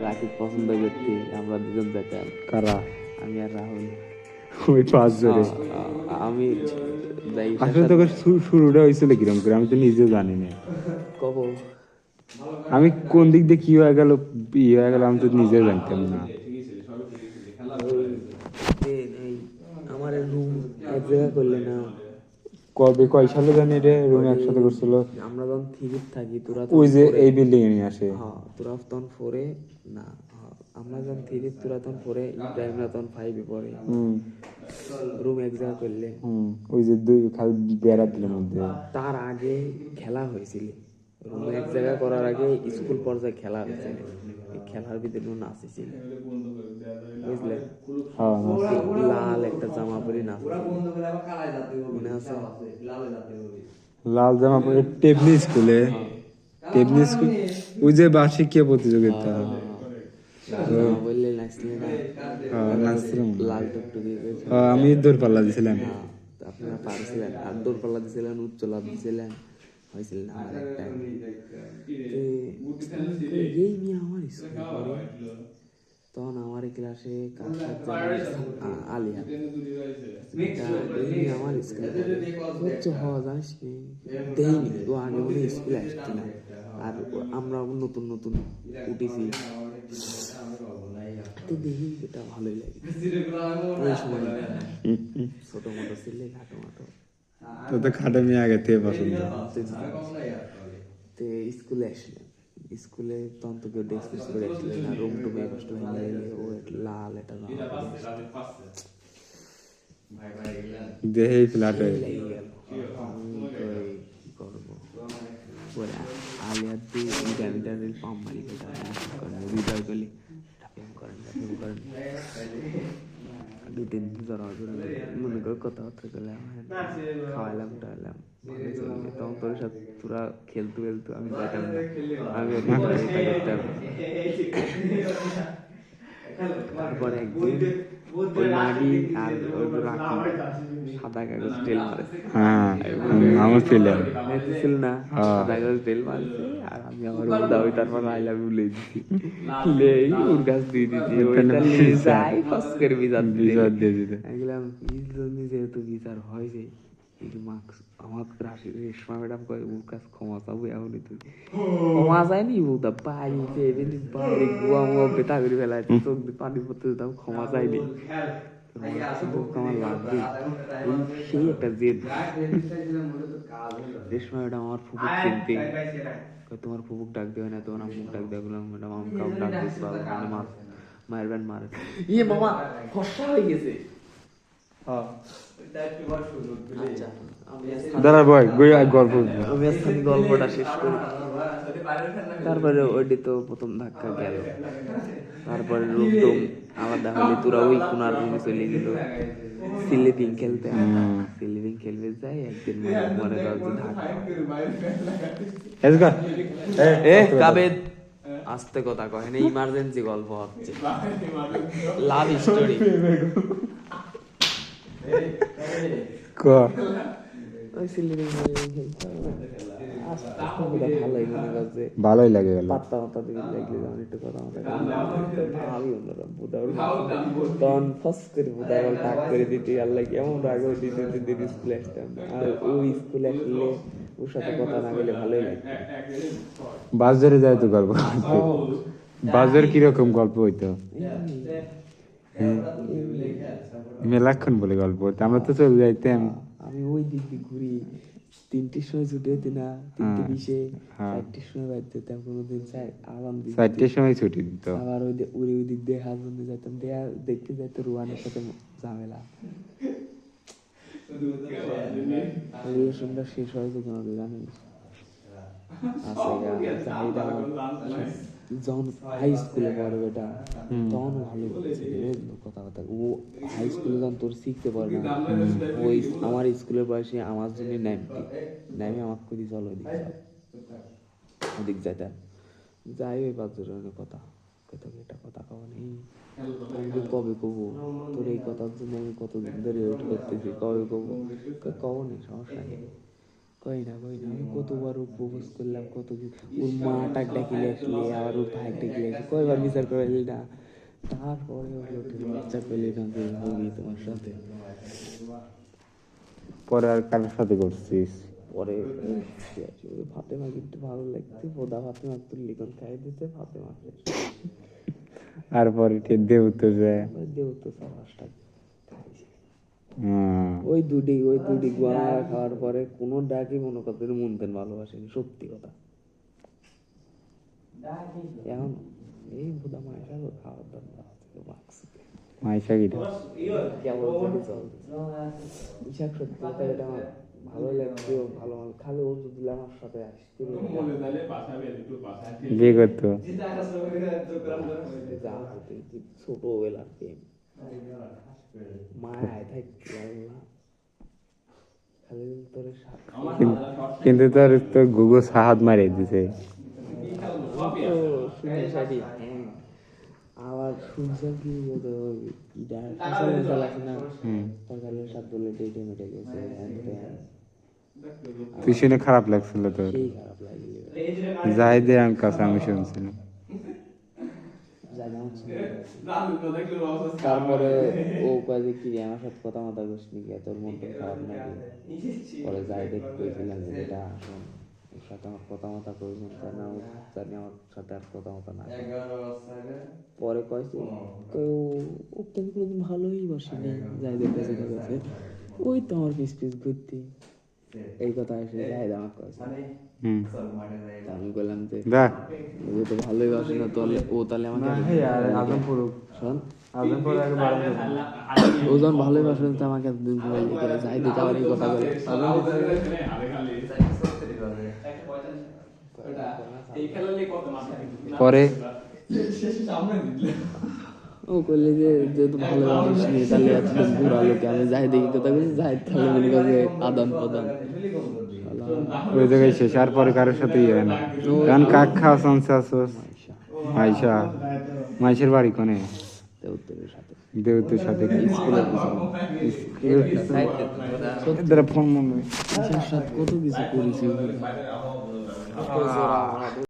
রাকিব পছন্দ করতে আমরা দুজন যেতাম। কারা? আমি আর রাহুল। ওই 5 জনে। আমি যাই আসলে তোকে শুরুটা হয়েছিল কিরম করে আমি তো নিজে জানি না। কব আমি কোন দিক দিয়ে কি হয়ে গেল আমি তো নিজেও জানতাম না। আমার রুম এক জায়গা করলে না। কবে কয় সালে জানি রে রুম একসাথে করছিল? আমরা যখন থ্রিতে থাকি তোরা ওই যে এই বিল্ডিং এ নিয়ে আসে। হ্যাঁ তোরা তখন 4-এ না, আমরা যখন থ্রিতে তোরা তখন 4-এ, ইব্রাহিমরা তখন 5-এ পড়ে। রুম এক জায়গা করলে ওই যে দুই খালি বেড়া দিলের মধ্যে। তার আগে খেলা হয়েছিল। রুম এক জায়গা করার আগে স্কুল পর্যায়ে খেলা হয়েছিল। এই খেলার ভিতরে নাচেছিল, বুঝলে? লাল একটা জামা পরে নাচেছিল, মনে আছে? লাল জামা পরে টেবনি স্কুলে, টেবনি স্কুল ওই যে বার্ষিকীয় প্রতিযোগিতা বললে নাচলে না? নাচছিলাম। লাল টুকটুকি আমি দৌড়পাল্লা দিছিলাম। আপনারা পারছিলেন, আর দৌড়পাল্লা দিছিলেন, উচ্চ লাভ দিছিলেন, হয়েছিল না আমার একটা। এই নিয়ে আমার স্কুল পড়ে তখন আমার ক্লাসে আলিয়া আমার স্কুলে হওয়া জানিস নি, দেয়নি ও আগে মনে স্কুলে আসছি না। আর আমরা নতুন নতুন উঠেছি দেখি এটা ভালোই লাগে। ওই সময় ছোট মোটো ছিলে, ঘাটো মাটো তো তো খাটো মেয়ে আগে থেকে পছন্দ। স্কুলে আসলাম, স্কুলে তখন তো কেউ ডেস্ক ফেস্ক করে আসলে না, রুম টুমে কষ্ট ভেঙে গেলে ও লাল এটা দেহে ফ্ল্যাটে লেগে গেল। কি করবো পরে আলিয়ার দিয়ে ইডামিটার পাম্প মারি হৃদয় গলি প্রেম করেন করেন 2-3 দিন জ্বর মনে করে কথাবার্তা করলাম, খাওয়াইলাম টাইলাম, তখন তোর সাথে তোরা খেলতে খেলতে আমি যাইতাম না, আমি করতাম। তারপরে একদিন ওই মাটি আর ওই রাখি সাদা কাগজ তেল মারে, আমার ফিল্ম ছিল না, সাদা কাগজ তেল মারছে আর আমি আমার দাবি তারপর আইলাম বলে দিচ্ছি ওর কাছ দিয়ে দিচ্ছি, ওইটা নিয়ে যাই ফাঁস করে বিচার দিয়ে দিতে গেলাম। যেহেতু বিচার হয়েছে আমাকে রাশি রেশমা ম্যাডাম কয় ওর কাছে ক্ষমা চাবো, এমনই তুই ক্ষমা চাইনি বউটা বাইরে বাইরে গুয়া মুয়া বেতা করে ফেলায়, চোখ দিয়ে পানি পড়তে যেতাম, ক্ষমা চাইনি। আমার লাগবে সেই একটা জেদ। রেশমা ম্যাডাম আমার ফুপুক চিনতে, তোমার ফুপুক ডাক দেবে না, তোমার আম্মুক ডাক দেবে। ম্যাডাম আমি কাউ ডাক দিতে পারবো না, মায়ের ব্যান্ড মারে। ইয়ে মামা ফর্সা হয়ে গেছে। দাঁড়া বয় গল্প গল্পটা শেষ করি। তারপরে ওইটি তো প্রথম ধাক্কা গেল, তারপরে রুম টুম আলাদা হলে তোরা ওই কোনার রুমে চলে গেল স্লিপিং খেলতে। স্লিপিং খেলবে যাই একদিন মনে কর ধাক্কা আস্তে কথা কয় না, ইমার্জেন্সি গল্প হচ্ছে, লাভ স্টোরি। ভালোই লাগে পাত্তা মাত্তা দিবি লাগলে যেমন একটু কথা মাথা ভাবি অন্যরকম তখন ফার্স্ট করে বুধাবল টাক করে দিতে আল্লাহ কেমন রাগেও দিতে দিতে স্কুলে আসতাম। আর ওই স্কুলে আসলে ওর সাথে কথা না গেলে ভালোই লাগতো। বাজারে যায় তো গল্প, বাজার কিরকম গল্প হইতো মেলাক্ষণ বলে গল্প হইতো, আমরা তো চলে যাইতাম। আমি ওই দিক দিয়ে ঘুরি, 3টের সময় ছুটি হইতে না, 3:20, 4টের সময় বাড়িতে যেতাম, কোনোদিন 4টের সময় ছুটি দিত। আবার ওই দিক দিয়ে হাজবন্দি যাইতাম, দেখতে যাইতো রুয়ানের সাথে ঝামেলা। রিলেশনটা শেষ হয়েছে কেন জানিস? যখন হাই স্কুলে পড়বে এটা তখন ভালো কথাবার্তা। ও হাই স্কুলে যখন তোর শিখতে পারবে না, ওই আমার স্কুলের বয়সে আমার জন্য নামে আমাকে কই চল ওদিক যাইতাম, যাই ওই 5 জনের কথা এটা কথা কওয়া নেই। আমি কবে কবো তোর এই কথার জন্য আমি কতদিন ধরে ওয়েট করতেছি, কবে কবো কও নেই, সমস্যা নেই। কই না আমি কতবার ও প্রপোজ করলাম, কত কিছু, ওর মা টাক ডাকিলে আসলে, আবার ওর ভাই ডাকিলে আসলে, কয়বার বিচার করাইলি না, তারপরে হলো তুমি ইচ্ছা করলে না যে হবি তোমার সাথে। পরে আর কারোর সাথে করছিস? পরে ওই ফাতেমা কিন্তু ভালো লাগছে, বোদা ফাতেমা তুই লিখন খাই দিতে ফাতেমা আর পরে দেউ তো যায়। দেও তো সাবাসটা ওই দুটি গোয়া খাওয়ার পরে কোনো ডাকি মনে করতে মনতেন ভালোবাসেনি, সত্যি কথা। এখন এই বোধা মায়ের খাওয়ার দরকার মাইশা গিটা কেমন ইশাক, সত্যি কথা এটা আমার ভালো লাগছে, ভালো খালি ও যদি আমার সাথে আসতে বিয়ে করতো। ছোটবেলার প্রেম মায় থাকতে খালি তোর কিন্তু তোর গুগু সাহাদ মারে দিছে। আবার শুনছেন কি আছে না, সকালের সাত বলে ডেটে মেটে গেছে, তুই শুনে খারাপ লাগছিল তোর? সেই খারাপ লাগলো। জাহিদে আমি কাছে আমি শুনছিলাম। তারপরে ও কয়ে যে কি আমার সাথে কথা মাথা বসনি কি তোর মনটা খারাপ নাকি, পরে যাই দেখতে পেয়েছিলাম যে এটা আসুন ওর সাথে আমার কথা মাথা প্রয়োজন, তাই না জানি আমার সাথে আর কথা মাথা না। পরে কয়েছে ওকে আমি কোনোদিন ভালোই বাসিনি, যাই দেখতেছে ওই তো আমার পিস ঘুরতে, এই কথা এসে জাহেদ আমাকে কয়েছে। আমি বললাম যে ও তো ভালোই বাসে না, তাহলে ও তাহলে আমাকে ও যখন ভালোই বাসে তো আমাকে এতদিন জাহেদ আবার এই কথা বলে। পরে ও করলে যে যেহেতু ভালো বাসিস তাহলে এতদিন ঘুরালো কে, আমি জাহেদ এই কথা বলছি, জাহেদ তাহলে মনে করে আদান প্রদান ওই জায়গায় শেষ। আর পরে কারোর সাথে ইয়ে হয় না। কারণ কাক খাওয়া চান্স আসোস? মাইশা, মাইশের বাড়ি কোনে? দেউত্তরের সাথে, দেউতের সাথে স্কুলের ফোন মনে কত কিছু করেছি।